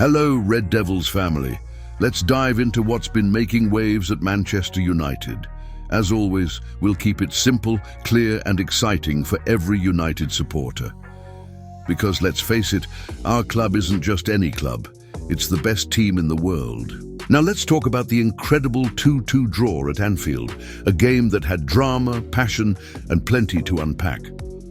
Hello, Red Devils family. Let's dive into what's been making waves at Manchester United. As always, we'll keep it simple, clear and exciting for every United supporter. Because let's face it, our club isn't just any club. It's the best team in the world. Now let's talk about the incredible 2-2 draw at Anfield, a game that had drama, passion and plenty to unpack.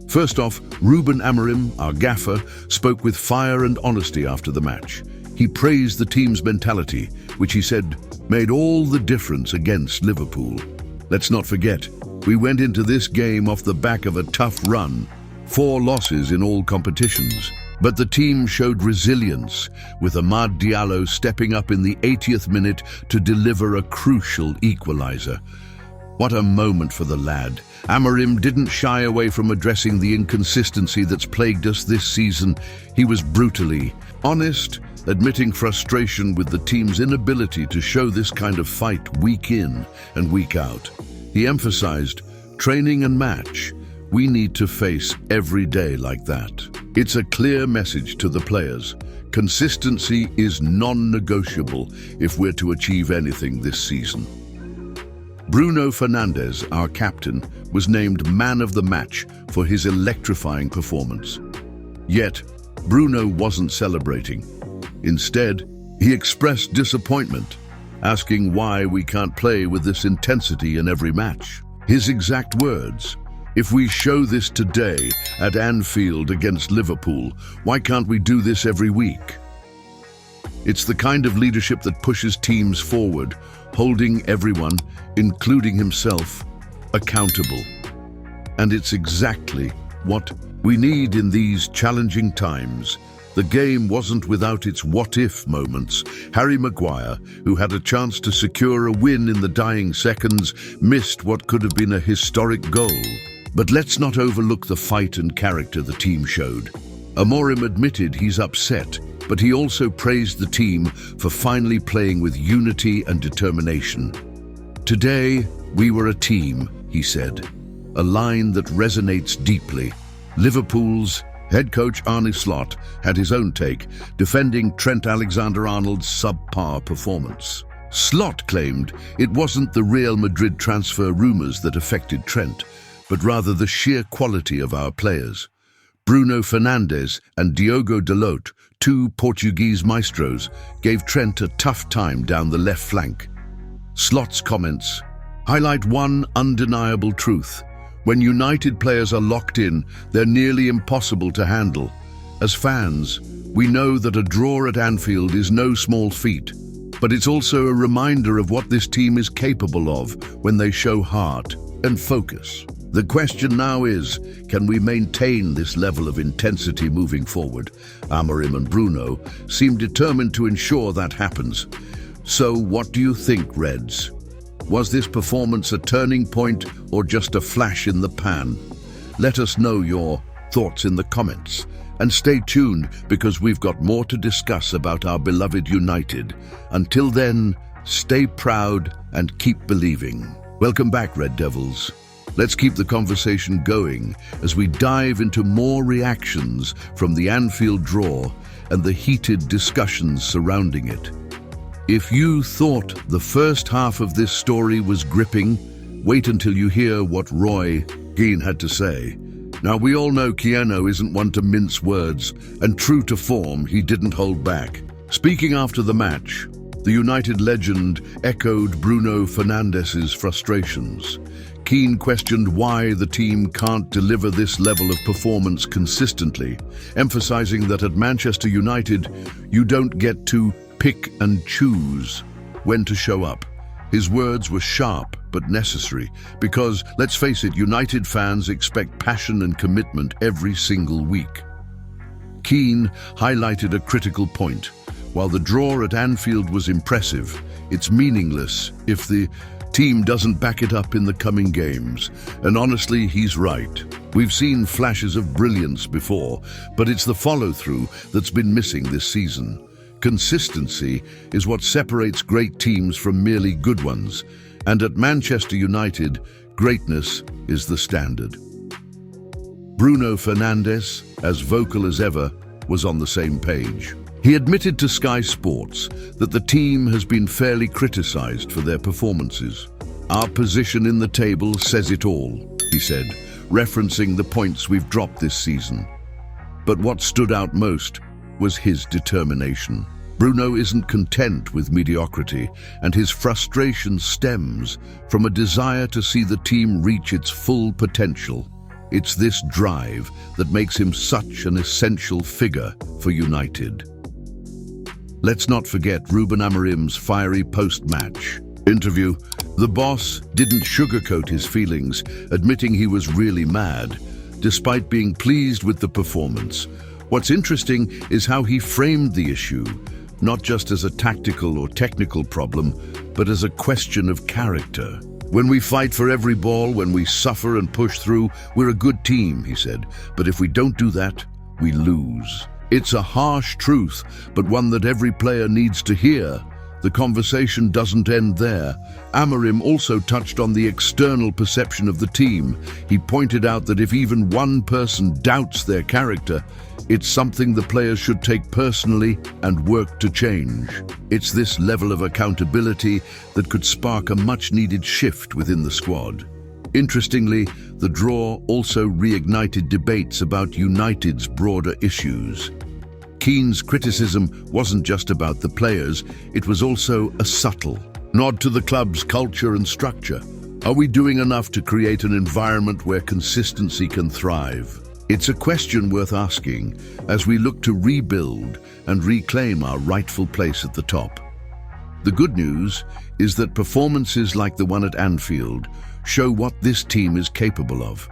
First off, Ruben Amorim, our gaffer, spoke with fire and honesty after the match. He praised the team's mentality, which he said made all the difference against Liverpool. Let's not forget, we went into this game off the back of a tough run, 4 losses in all competitions. But the team showed resilience, with Amad Diallo stepping up in the 80th minute to deliver a crucial equalizer. What a moment for the lad. Amorim didn't shy away from addressing the inconsistency that's plagued us this season. He was brutally honest, admitting frustration with the team's inability to show this kind of fight week in and week out. He emphasized, training and match, we need to face every day like that. It's a clear message to the players. Consistency is non-negotiable if we're to achieve anything this season. Bruno Fernandes, our captain, was named man of the match for his electrifying performance. Yet, Bruno wasn't celebrating. Instead, he expressed disappointment, asking why we can't play with this intensity in every match. His exact words, "If we show this today at Anfield against Liverpool, why can't we do this every week?" It's the kind of leadership that pushes teams forward, holding everyone, including himself, accountable. And it's exactly what we need in these challenging times. The game wasn't without its what-if moments. Harry Maguire, who had a chance to secure a win in the dying seconds, missed what could have been a historic goal. But let's not overlook the fight and character the team showed. Amorim admitted he's upset, but he also praised the team for finally playing with unity and determination. "Today, we were a team," he said, a line that resonates deeply. Liverpool's head coach Arne Slot had his own take, defending Trent Alexander-Arnold's subpar performance. Slot claimed it wasn't the Real Madrid transfer rumours that affected Trent, but rather the sheer quality of our players. Bruno Fernandes and Diogo Dalot, 2 Portuguese maestros, gave Trent a tough time down the left flank. Slot's comments highlight one undeniable truth. When United players are locked in, they're nearly impossible to handle. As fans, we know that a draw at Anfield is no small feat, but it's also a reminder of what this team is capable of when they show heart and focus. The question now is, can we maintain this level of intensity moving forward? Amorim and Bruno seem determined to ensure that happens. So what do you think, Reds? Was this performance a turning point or just a flash in the pan? Let us know your thoughts in the comments. And stay tuned, because we've got more to discuss about our beloved United. Until then, stay proud and keep believing. Welcome back, Red Devils. Let's keep the conversation going as we dive into more reactions from the Anfield draw and the heated discussions surrounding it. If you thought the first half of this story was gripping, wait until you hear what Roy Keane had to say. Now, we all know Keane'S isn't one to mince words, and true to form, he didn't hold back. Speaking after the match, the United legend echoed Bruno Fernandes' frustrations. Keane questioned why the team can't deliver this level of performance consistently, emphasizing that at Manchester United, you don't get to pick and choose when to show up. His words were sharp but necessary because, let's face it, United fans expect passion and commitment every single week. Keane highlighted a critical point. While the draw at Anfield was impressive, it's meaningless if the team doesn't back it up in the coming games. And honestly, he's right. We've seen flashes of brilliance before, but it's the follow-through that's been missing this season. Consistency is what separates great teams from merely good ones, and at Manchester United, greatness is the standard. Bruno Fernandes, as vocal as ever, was on the same page. He admitted to Sky Sports that the team has been fairly criticised for their performances. "Our position in the table says it all," he said, referencing the points we've dropped this season. But what stood out most was his determination. Bruno isn't content with mediocrity, and his frustration stems from a desire to see the team reach its full potential. It's this drive that makes him such an essential figure for United. Let's not forget Ruben Amorim's fiery post-match interview. The boss didn't sugarcoat his feelings, admitting he was really mad, despite being pleased with the performance. What's interesting is how he framed the issue, not just as a tactical or technical problem, but as a question of character. "When we fight for every ball, when we suffer and push through, we're a good team," he said. "But if we don't do that, we lose." It's a harsh truth, but one that every player needs to hear. The conversation doesn't end there. Amorim also touched on the external perception of the team. He pointed out that if even one person doubts their character, it's something the players should take personally and work to change. It's this level of accountability that could spark a much-needed shift within the squad. Interestingly, the draw also reignited debates about United's broader issues. Keane's criticism wasn't just about the players, it was also a subtle nod to the club's culture and structure. Are we doing enough to create an environment where consistency can thrive? It's a question worth asking as we look to rebuild and reclaim our rightful place at the top. The good news is that performances like the one at Anfield show what this team is capable of.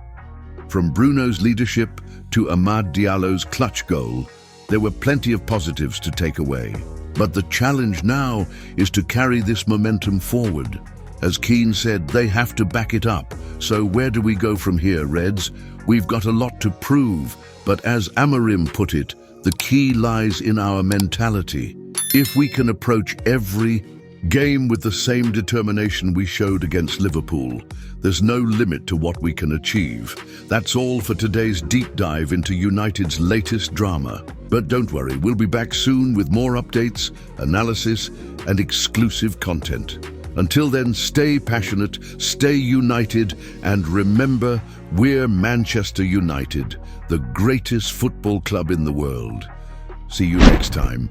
From Bruno's leadership to Amad Diallo's clutch goal, there were plenty of positives to take away. But the challenge now is to carry this momentum forward. As Keane said, they have to back it up. So where do we go from here, Reds? We've got a lot to prove, but as Amorim put it, the key lies in our mentality. If we can approach every game with the same determination we showed against Liverpool, there's no limit to what we can achieve. That's all for today's deep dive into United's latest drama. But don't worry, we'll be back soon with more updates, analysis, and exclusive content. Until then, stay passionate, stay united, and remember, we're Manchester United, the greatest football club in the world. See you next time.